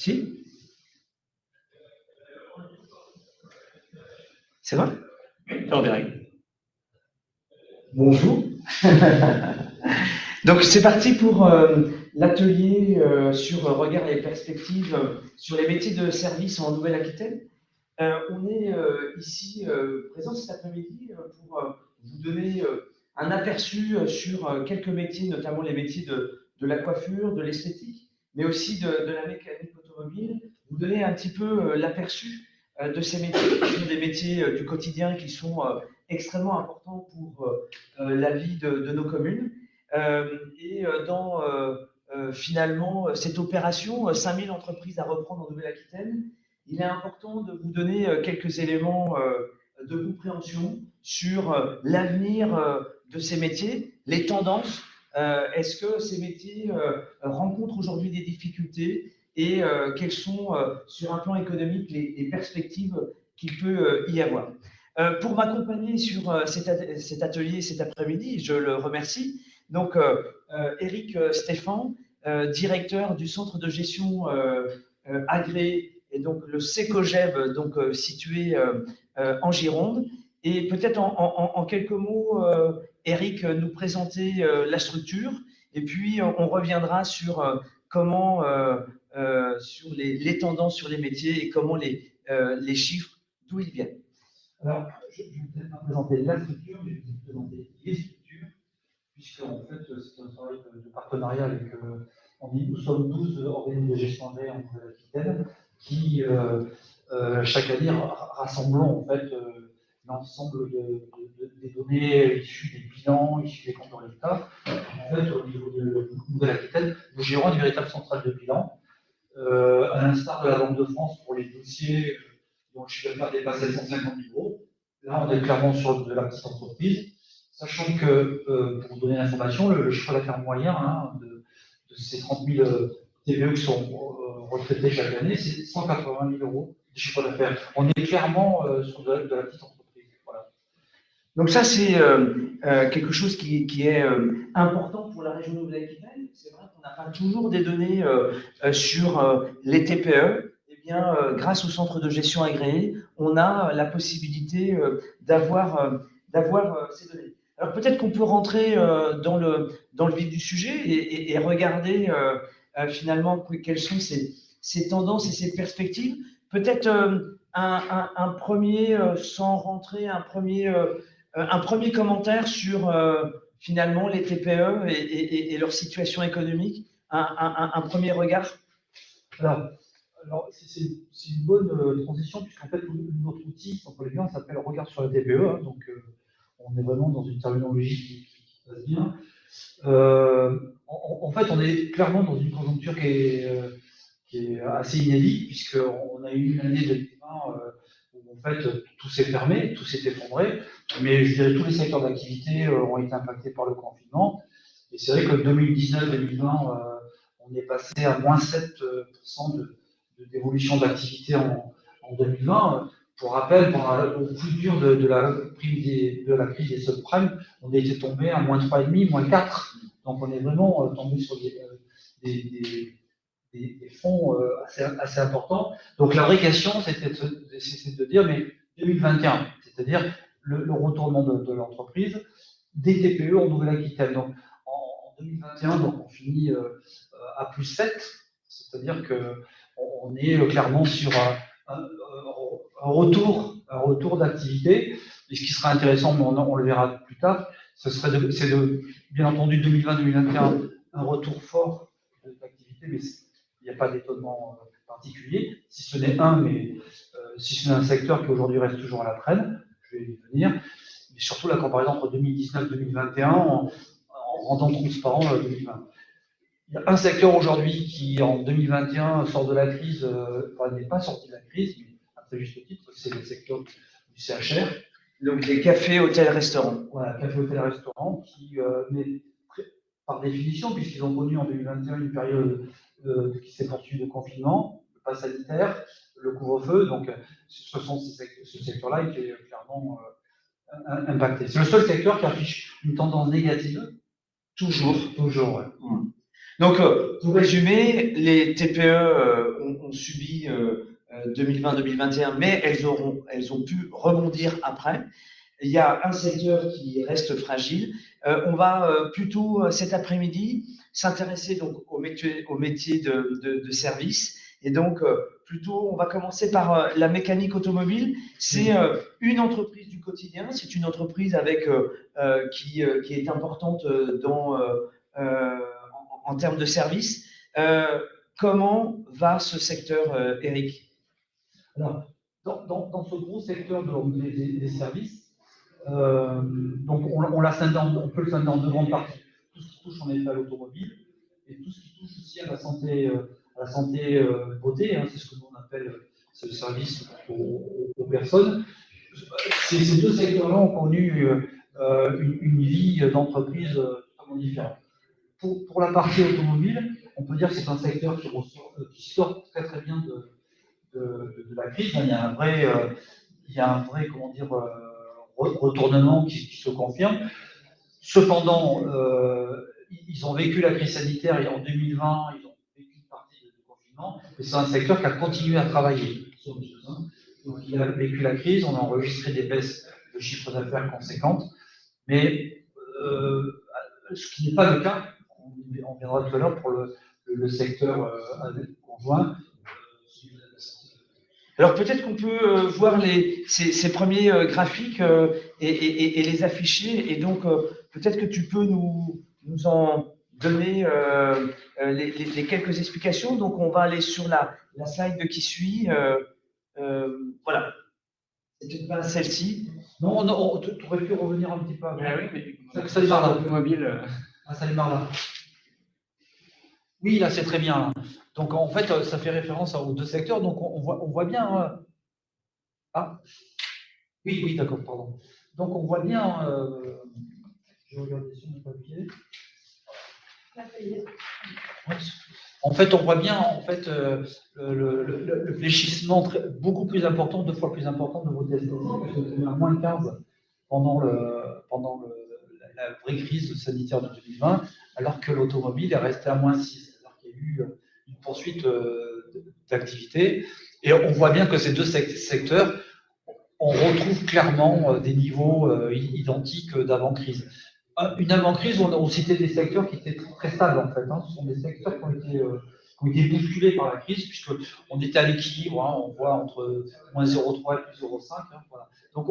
Si? C'est vrai? On dirait. Bonjour. Donc c'est parti pour l'atelier sur regard et perspectives sur les métiers de service en Nouvelle-Aquitaine. On est ici présent cet après-midi pour vous donner un aperçu sur quelques métiers, notamment les métiers de la coiffure, de l'esthétique, mais aussi de la mécanique automobile. Vous donner un petit peu l'aperçu de ces métiers, qui sont des métiers du quotidien qui sont extrêmement importants pour la vie de nos communes. Et dans finalement cette opération, 5000 entreprises à reprendre en Nouvelle-Aquitaine, il est important de vous donner quelques éléments de compréhension sur l'avenir de ces métiers, les tendances. Est-ce que ces métiers rencontrent aujourd'hui des difficultés et quelles sont, sur un plan économique, les perspectives qu'il peut y avoir. Pour m'accompagner sur cet atelier cet après-midi, je le remercie. Donc, Eric Stéphan, directeur du centre de gestion agréé, et donc le CECOGEB, donc situé en Gironde. Et peut-être en quelques mots, Eric nous présenter la structure, et puis on reviendra sur comment, sur les tendances sur les métiers et comment les chiffres, d'où ils viennent. Alors, je ne vais peut-être pas présenter la structure, mais je vais vous présenter les structures, puisque en fait, c'est un travail de partenariat avec, nous sommes 12 organismes de gestion agréés en Nouvelle-Aquitaine, qui, chaque année, rassemblons en fait l'ensemble des données issues des bilans, issues des comptes de résultats. En fait, au niveau de Nouvelle-Aquitaine, nous gérons une véritable centrale de bilan, à l'instar de la Banque de France pour les dossiers dont le chiffre d'affaires dépasse 750 000 €. Là, on est clairement sur de la petite entreprise, sachant que, pour vous donner l'information, le chiffre d'affaires moyen de ces 30 000 TPE qui sont retraités chaque année, c'est 180 000 € de chiffre d'affaires. On est clairement sur de la petite entreprise. Voilà. Donc ça, c'est quelque chose qui est important pour la région de Nouvelle-Aquitaine. C'est vrai qu'on n'a pas toujours des données sur les TPE. Eh bien, grâce au centre de gestion agréé, on a la possibilité d'avoir ces données. Alors peut-être qu'on peut rentrer dans le vif du sujet et regarder finalement quelles sont ces tendances et ces perspectives. Peut-être un premier, sans rentrer, un premier commentaire sur finalement les TPE et leur situation économique, un premier regard. Alors c'est une bonne transition, puisqu'en fait, notre outil, si on peut le dire, s'appelle Regard sur la TPE, donc on est vraiment dans une terminologie qui passe bien. En fait, on est clairement dans une conjoncture qui est assez inédite, puisqu'on a eu une année 2020 où en fait tout s'est fermé, tout s'est effondré, mais je dirais tous les secteurs d'activité ont été impactés par le confinement. Et c'est vrai que 2019-2020, on est passé à moins 7% d'évolution d'activité en 2020. Pour rappel, au plus dur de la crise des subprimes, on a été tombé à moins 3,5, moins 4. Donc on est vraiment tombé sur des fonds assez importants. Donc la vraie question, c'était de dire, mais 2021, c'est-à-dire le retournement de l'entreprise, des TPE en Nouvelle-Aquitaine. Donc en 2021, donc, on finit à plus 7, c'est-à-dire qu'on est clairement sur un retour d'activité. Et ce qui sera intéressant, mais on le verra plus tard, c'est bien entendu 2020-2021, un retour fort d'activité, mais il n'y a pas d'étonnement particulier, si ce n'est si ce n'est un secteur qui aujourd'hui reste toujours à la traîne, je vais y venir, mais surtout la comparaison entre 2019-2021 en rendant transparent 2020. Il y a un secteur aujourd'hui qui, en 2021, sort de la crise, n'est pas sorti de la crise, mais à très juste titre, c'est le secteur du CHR. Donc les cafés, hôtels, restaurants. Voilà, cafés, hôtels, restaurants, qui, par définition, puisqu'ils ont connu en 2021 une période qui s'est poursuivie de confinement, le pass sanitaire, le couvre-feu, donc ce sont ce secteur-là qui est clairement impacté. C'est le seul secteur qui affiche une tendance négative. Toujours. Ouais. Donc, pour résumer, les TPE ont subi 2020-2021, mais elles ont pu rebondir après. Il y a un secteur qui reste fragile. On va plutôt cet après-midi s'intéresser donc au métier de service. Et donc, plutôt, on va commencer par la mécanique automobile. C'est une entreprise du quotidien. C'est une entreprise qui est importante en termes de service. Comment va ce secteur, Eric? Alors, dans ce gros secteur des services, donc on peut le scinder en deux grandes parties. Tout ce qui touche en effet à l'automobile et tout ce qui touche aussi à la santé beauté, hein, c'est ce que l'on appelle le service aux personnes. Ces deux secteurs-là ont connu une vie d'entreprise totalement différente. Pour la partie automobile, on peut dire que c'est un secteur qui sort très très bien de la crise. Il y a un vrai comment dire, retournement qui se confirme. Cependant, ils ont vécu la crise sanitaire et en 2020, ils ont vécu une partie du confinement, et c'est un secteur qui a continué à travailler. Donc, il a vécu la crise, on a enregistré des baisses de chiffre d'affaires conséquentes, mais ce qui n'est pas le cas, on viendra tout à l'heure pour le secteur conjoint. Alors peut-être qu'on peut voir ces premiers graphiques et les afficher, et donc peut-être que tu peux nous en donner les quelques explications. Donc on va aller sur la slide qui suit. Voilà. C'est peut-être pas celle-ci. Non, tu aurais pu revenir un petit peu avant. Ah oui, mais ça démarre là. Automobile. Ah, ça démarre là. Oui, là, c'est très bien. Donc, en fait, ça fait référence aux deux secteurs. Donc, on voit bien. Ah, oui, d'accord, pardon. Donc, on voit bien. Je vais regarder sur mon papier. En fait, on voit bien le fléchissement beaucoup plus important, 2 fois plus important de vos tests. Parce que c'était à moins 15 pendant la vraie crise sanitaire de 2020, alors que l'automobile est restée à moins 6. Alors qu'il y a eu une poursuite d'activité. Et on voit bien que ces deux secteurs, on retrouve clairement des niveaux identiques d'avant-crise. Une avant-crise, on citait des secteurs qui étaient très stables en fait. Ce sont des secteurs qui ont été bousculés par la crise, puisqu'on était à l'équilibre, on voit entre moins 0,3 et plus 0,5. Voilà. Donc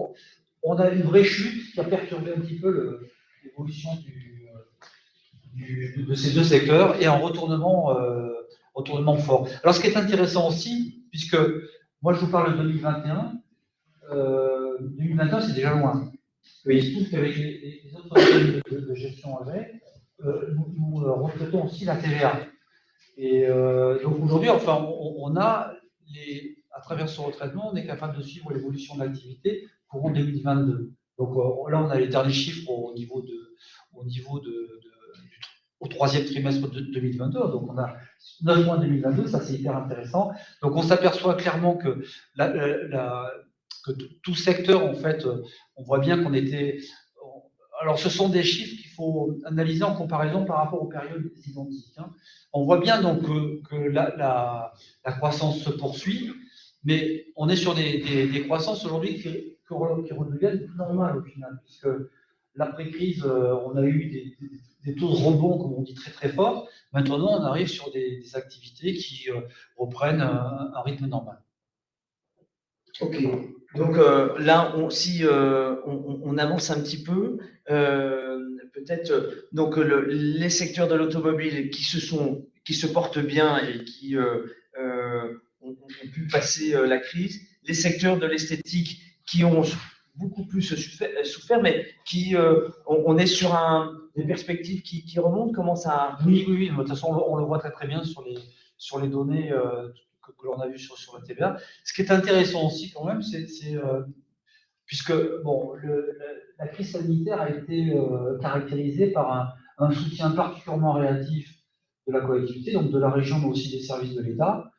on a une vraie chute qui a perturbé un petit peu l'évolution de ces deux secteurs et un retournement fort. Alors ce qui est intéressant aussi, puisque moi je vous parle de 2021, 2021 c'est déjà loin. Mais il se trouve qu'avec les autres systèmes de gestion avec, nous recrutons aussi la TVA. Et donc aujourd'hui, enfin, on a à travers ce retraitement, on est capable de suivre l'évolution de l'activité courant 2022. Donc là, on a les derniers chiffres au troisième trimestre de 2022. Donc on a 9 mois 2022, ça c'est hyper intéressant. Donc on s'aperçoit clairement que que tout secteur, en fait, on voit bien qu'on était. Alors, ce sont des chiffres qu'il faut analyser en comparaison par rapport aux périodes identiques. On voit bien donc que la croissance se poursuit, mais on est sur des croissances aujourd'hui qui redeviennent plus normales au final, puisque l'après-crise, on a eu des taux de rebond, comme on dit, très très forts. Maintenant, on arrive sur des activités qui reprennent un rythme normal. Ok. Donc là, si on avance un petit peu, peut-être donc les secteurs de l'automobile qui se portent bien et qui ont pu passer la crise, les secteurs de l'esthétique qui ont beaucoup plus souffert, mais on est sur des perspectives qui remontent. Comment ça? Oui. De toute façon, on le voit très très bien sur les données que l'on a vues sur la TVA. Ce qui est intéressant aussi quand même, c'est puisque bon, la crise sanitaire a été caractérisée par un soutien particulièrement réactif de la collectivité, donc de la région, mais aussi des services de l'État,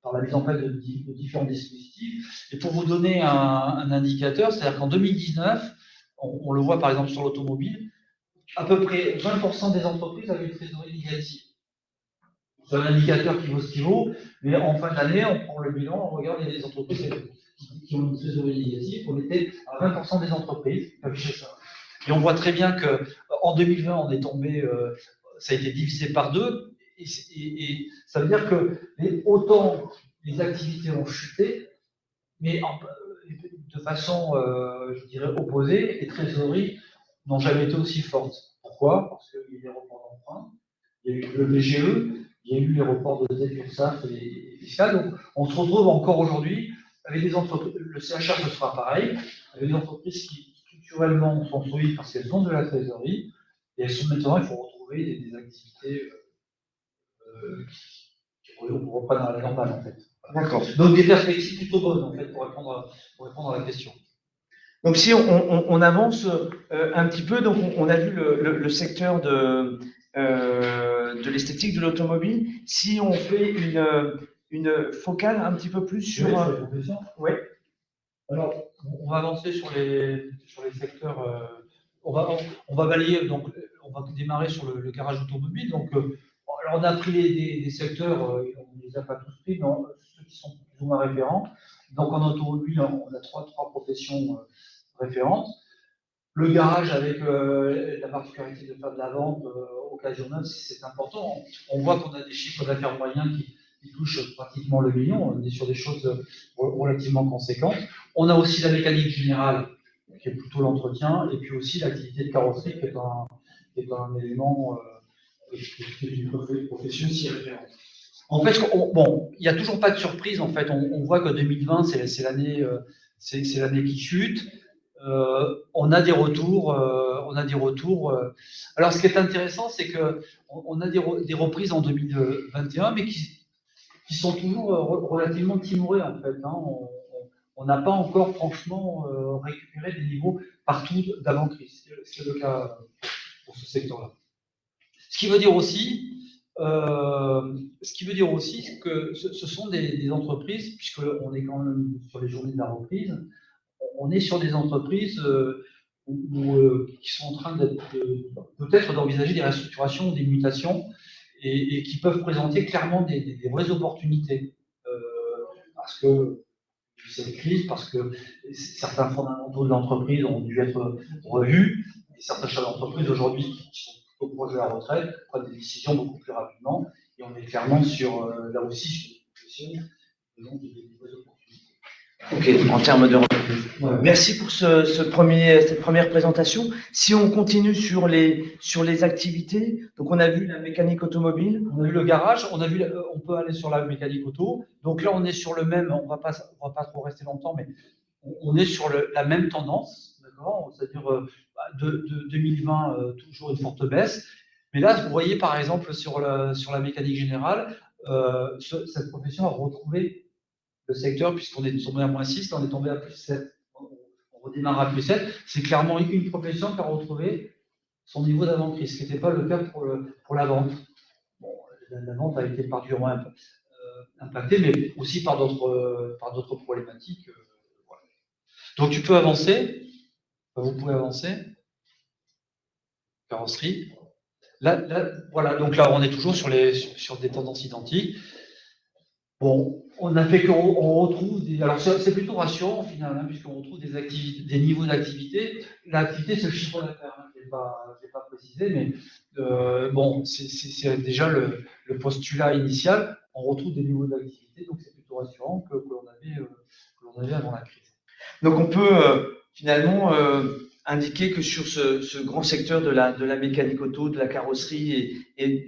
par la mise en place de différents dispositifs. Et pour vous donner un indicateur, c'est-à-dire qu'en 2019, on le voit par exemple sur l'automobile, à peu près 20% des entreprises avaient une trésorerie négative. c'est un indicateur qui vaut ce qu'il vaut, mais en fin d'année, on prend le bilan, on regarde les entreprises qui ont une trésorerie négative, on était à 20% des entreprises qui affichaient ça. Et on voit très bien qu'en 2020, on est tombé, ça a été divisé par 2, et ça veut dire que autant les activités ont chuté, mais de façon, je dirais, opposée, les trésoreries n'ont jamais été aussi fortes. Pourquoi? Parce qu'il y a eu des reports d'emprunt, il y a eu le BGE, il y a eu les reports de dette URSSAF et fiscales. Donc, on se retrouve encore aujourd'hui avec des entreprises, le CHR ce sera pareil, avec des entreprises qui structurellement sont solides parce qu'elles ont de la trésorerie, et elles sont maintenant, il faut retrouver des activités qui reprennent à la normale en fait. D'accord. Donc des perspectives plutôt bonnes en fait pour répondre à la question. Donc si on avance un petit peu, donc on a vu le secteur de l'esthétique, de l'automobile. Si on fait une focale un petit peu plus sur... Oui, sur les professions. Oui. Alors, on va avancer sur les secteurs. On va balayer, donc on va démarrer sur le garage automobile. Donc, alors on a pris des secteurs, on ne les a pas tous pris, mais ceux qui sont plus ou moins référents. Donc en automobile, on a trois professions référentes. Le garage avec la particularité de faire de la vente occasionnelle, c'est important. On voit qu'on a des chiffres d'affaires moyens qui touchent pratiquement le million. On est sur des choses relativement conséquentes. On a aussi la mécanique générale, qui est plutôt l'entretien, et puis aussi l'activité de carrosserie, qui est un élément qui est une profession si référente. En fait, bon, il n'y a toujours pas de surprise. En fait, on voit que 2020, c'est l'année qui chute. On a des retours. Alors, ce qui est intéressant, c'est que on a des reprises en 2021, mais qui sont toujours relativement timorées en fait. Hein. On n'a pas encore franchement récupéré des niveaux partout d'avant-crise. C'est le cas pour ce secteur-là. Ce qui veut dire aussi que ce sont des entreprises, puisqu'on est quand même sur les journées de la reprise, on est sur des entreprises qui sont en train peut-être d'envisager des restructurations, des mutations, et qui peuvent présenter clairement des vraies opportunités. Parce que cette crise, parce que certains fondamentaux de l'entreprise ont dû être revus, et certains chefs d'entreprise aujourd'hui qui sont plutôt proches de la retraite prennent des décisions beaucoup plus rapidement, et on est clairement là aussi sur des professions qui ont des vraies opportunités. Ok, en termes de... Merci pour cette première présentation. Si on continue sur les activités, donc on a vu la mécanique automobile, on a vu le garage, on peut aller sur la mécanique auto. Donc là, on est sur le même, on va pas trop rester longtemps, mais on est sur la même tendance, d'accord. C'est-à-dire de 2020, toujours une forte baisse. Mais là, vous voyez par exemple sur la mécanique générale, cette profession a retrouvé le secteur, puisqu'on est tombé à -6, là on est tombé à +7. On redémarre à +7. C'est clairement une profession qui a retrouvé son niveau d'avant-crise, ce qui n'était pas le cas pour la vente. Bon, la vente a été particulièrement impactée, mais aussi par d'autres problématiques. Voilà. Donc tu peux avancer. Vous pouvez avancer. Carrosserie. Là, voilà. Donc là, on est toujours sur des tendances identiques. Bon, on a fait qu'on retrouve alors c'est plutôt rassurant au final, hein, puisqu'on retrouve des niveaux d'activité. L'activité, c'est le chiffre d'affaires, hein, je n'ai pas précisé, mais bon, c'est déjà le postulat initial. On retrouve des niveaux d'activité, donc c'est plutôt rassurant que l'on avait avant la crise. Donc on peut finalement indiquer que sur ce grand secteur de la mécanique auto, de la carrosserie et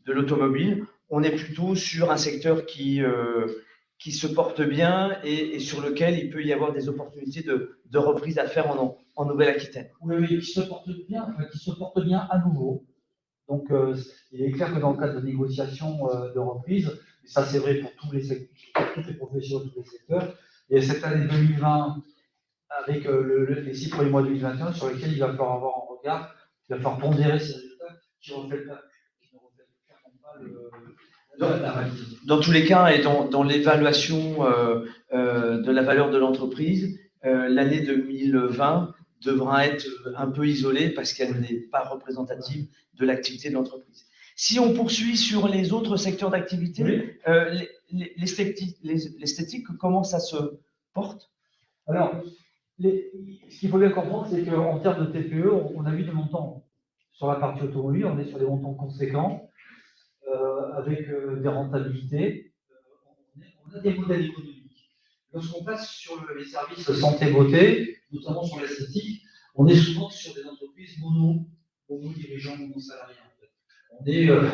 de l'automobile, on est plutôt sur un secteur qui se porte bien et sur lequel il peut y avoir des opportunités de reprise à faire en Nouvelle-Aquitaine. Oui, qui se porte bien à nouveau. Donc, il est clair que dans le cadre de négociations de reprise, et ça c'est vrai pour toutes les professions, tous les secteurs, et cette année 2020, avec les 6 premiers mois de 2021, sur lesquels il va falloir avoir un regard, il va falloir pondérer ces résultats qui ne reflètent clairement pas la réalité. Dans tous les cas, et dans l'évaluation de la valeur de l'entreprise, l'année 2020 devra être un peu isolée parce qu'elle n'est pas représentative de l'activité de l'entreprise. Si on poursuit sur les autres secteurs d'activité, oui. l'esthétique, comment ça se porte? Alors, ce qu'il faut bien comprendre, c'est qu'en termes de TPE, on a vu des montants sur la partie automobile, on est sur des montants conséquents, avec des rentabilités. On a des modèles économiques. Lorsqu'on passe sur les services santé-beauté, notamment sur l'esthétique, on est souvent sur des entreprises mono-dirigeants, mono-salariés. En fait.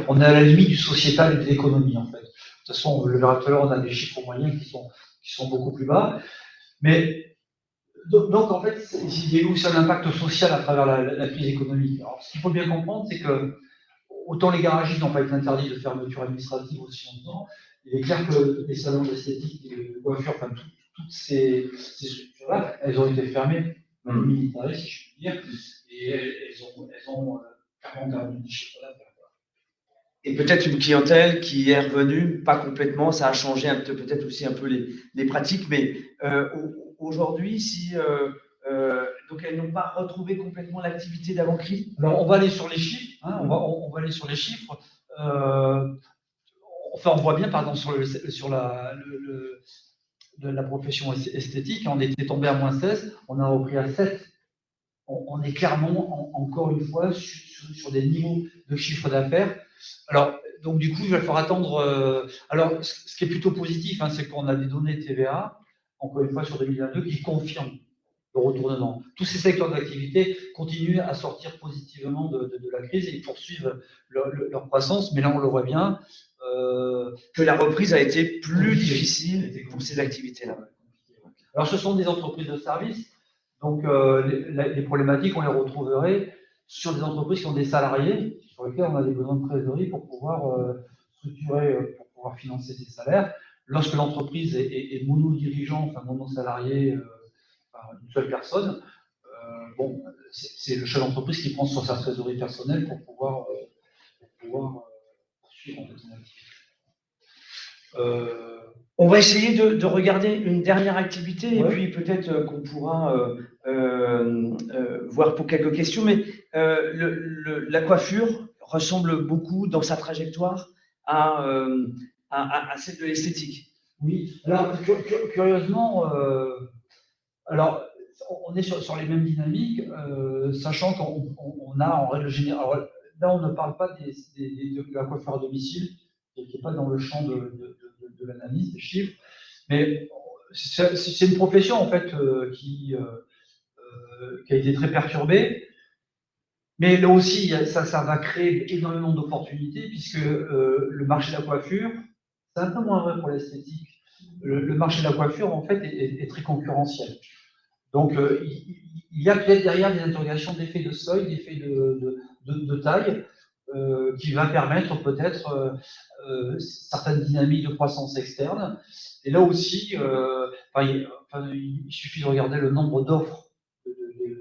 On est à la limite du sociétal et de l'économie, en fait. De toute façon, on le verra tout à l'heure, on a des chiffres moyens qui sont beaucoup plus bas. Mais donc, en fait, il y a aussi un impact social à travers la crise économique. Alors, ce qu'il faut bien comprendre, c'est que autant les garagistes n'ont pas été interdits de fermeture administrative aussi longtemps, il est clair que les salons d'esthétique, de coiffure, enfin, toutes ces structures-là, elles ont été fermées, militarisées, si je puis dire, et elles ont clairement perdu du chiffre d'affaires. Et peut-être une clientèle qui est revenue, pas complètement, ça a changé peut-être aussi un peu les pratiques, mais aujourd'hui, donc elles n'ont pas retrouvé complètement l'activité d'avant-crise. Alors on va aller sur les chiffres, hein, on va aller sur les chiffres. Enfin, on voit bien, pardon, sur la profession esthétique, on était tombé à -16, on a repris à 7. On est clairement, encore une fois, sur des niveaux de chiffre d'affaires. Alors, donc du coup, il va falloir attendre. Alors, ce qui est plutôt positif, hein, c'est qu'on a des données TVA, encore une fois, sur 2022, qui confirment le retournement. Tous ces secteurs d'activité continuent à sortir positivement de la crise et poursuivent leur croissance. Mais là, on le voit bien. Que la reprise a été plus difficile pour ces activités-là. Alors, ce sont des entreprises de services. Donc, les problématiques, on les retrouverait sur des entreprises qui ont des salariés, sur lesquels on a des besoins de trésorerie pour pouvoir structurer, pour pouvoir financer ces salaires. Lorsque l'entreprise est mono-dirigeant, enfin mono-salarié, une seule personne, bon, c'est le chef d'entreprise qui prend sur sa trésorerie personnelle pour pouvoir poursuivre en fait son activité. On va essayer de regarder une dernière activité et puis peut-être qu'on pourra voir pour quelques questions. Mais la coiffure ressemble beaucoup dans sa trajectoire à celle de l'esthétique. Oui, alors curieusement, alors on est sur les mêmes dynamiques, sachant qu'on a en règle générale. Alors, là, on ne parle pas de la coiffure à domicile, qui n'est pas dans le champ de l'analyse des chiffres, mais c'est une profession en fait qui a été très perturbée. Mais là aussi, ça va créer énormément d'opportunités, puisque le marché de la coiffure, c'est un peu moins vrai pour l'esthétique. Le marché de la coiffure, en fait, est très concurrentiel. Donc, il y a peut-être derrière des interrogations d'effet de seuil, d'effet de taille, qui va permettre peut-être certaines dynamiques de croissance externe. Et là aussi, il suffit de regarder le nombre d'offres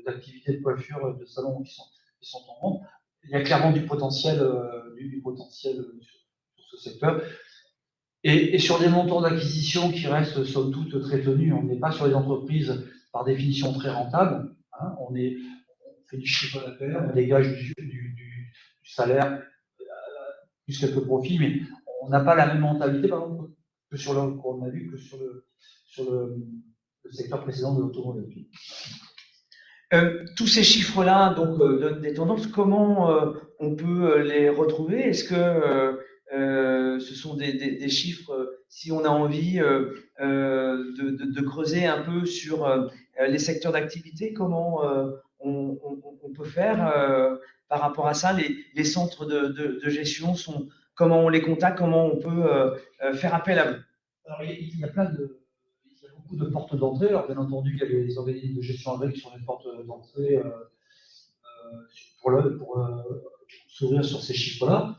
d'activités de coiffure, de salons qui sont en vente. Il y a clairement du potentiel, sur ce secteur. Et sur des montants d'acquisition qui restent somme toute très tenus, on n'est pas sur des entreprises par définition très rentables. Hein, on fait du chiffre d'affaires, on dégage du salaire, plus quelques profits, mais on n'a pas la même mentalité, par exemple, que sur qu'on a vu que sur le secteur précédent de l'automobile. Tous ces chiffres-là donc donnent des tendances. Comment on peut les retrouver? Est-ce que ce sont des chiffres, si on a envie de creuser un peu sur les secteurs d'activité, comment on peut faire par rapport à ça? Les centres de gestion comment on les contacte? Comment on peut faire appel à vous? Alors, il y a beaucoup de portes d'entrée. Alors, bien entendu, il y a les organismes de gestion avec qui sont les portes d'entrée pour s'ouvrir sur ces chiffres-là.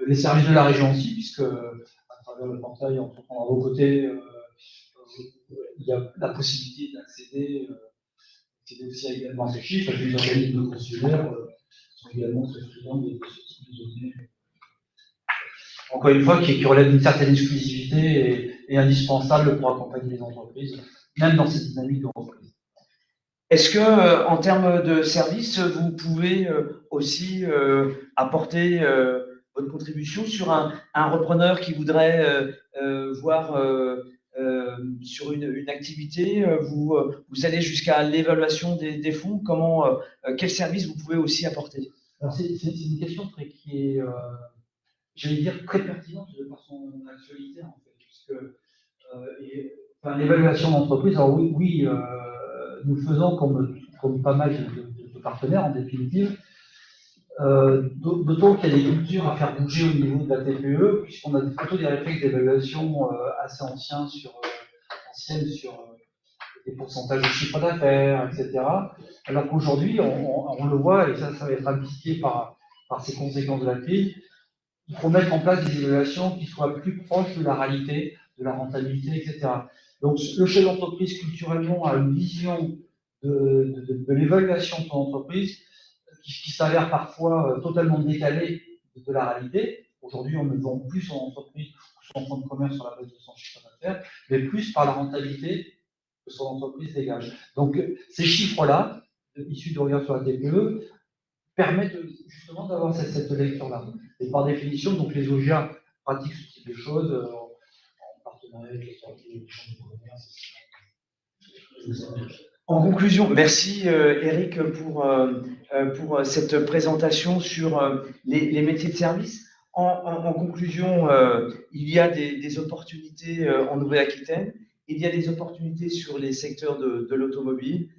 Les services de la région aussi, puisque à travers le portail, en à vos côtés, il y a la possibilité d'accéder aussi également à ces chiffres. Les organismes consulaires sont également très friands de ce type de données. Encore une fois, qui relève d'une certaine exclusivité et indispensable pour accompagner les entreprises, même dans cette dynamique de reprise. Est-ce que, en termes de services, vous pouvez aussi apporter votre contribution sur un repreneur qui voudrait voir sur une activité, vous allez jusqu'à l'évaluation des fonds. Quel service vous pouvez aussi apporter? Alors, c'est une question qui est, j'allais dire, très pertinente de par son actualité, en fait, puisque l'évaluation d'entreprise, alors oui, nous le faisons comme pas mal de partenaires, en définitive. D'autant qu'il y a des cultures à faire bouger au niveau de la TPE, puisqu'on a plutôt des réflexes d'évaluation assez anciens sur des pourcentages de chiffre d'affaires, etc. Alors qu'aujourd'hui, on le voit, et ça va être amplifié par ces conséquences de la crise, il faut mettre en place des évaluations qui soient plus proches de la réalité, de la rentabilité, etc. Donc, le chef d'entreprise, culturellement, a une vision de l'évaluation de son entreprise qui s'avère parfois totalement décalée de la réalité. Aujourd'hui, on ne vend plus son entreprise ou son fonds de commerce sur la base de son chiffre d'affaires, mais plus par la rentabilité que son entreprise dégage. Donc, ces chiffres-là, issus de regard sur la TPE, permettent justement d'avoir cette lecture-là. Et par définition, donc les OGA pratiquent ce type de choses en partenariat avec les chambres de commerce. En conclusion, merci Eric pour cette présentation sur les métiers de service. En conclusion, il y a des opportunités en Nouvelle-Aquitaine, il y a des opportunités sur les secteurs de l'automobile,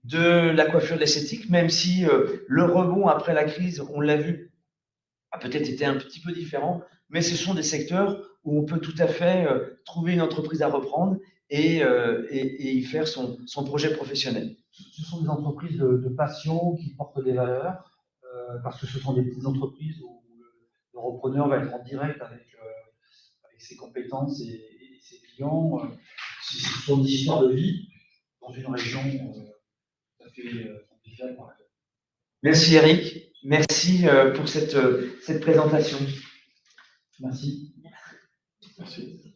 de la coiffure, de l'esthétique, même si le rebond après la crise, on l'a vu, a peut-être été un petit peu différent, mais ce sont des secteurs où on peut tout à fait trouver une entreprise à reprendre et y faire son projet professionnel. Ce sont des entreprises de passion qui portent des valeurs, parce que ce sont des petites entreprises où le repreneur va être en direct avec ses compétences et ses clients. Ce sont des histoires de vie dans une région tout à fait conviviale. Merci Eric, merci pour cette présentation. Merci. Merci.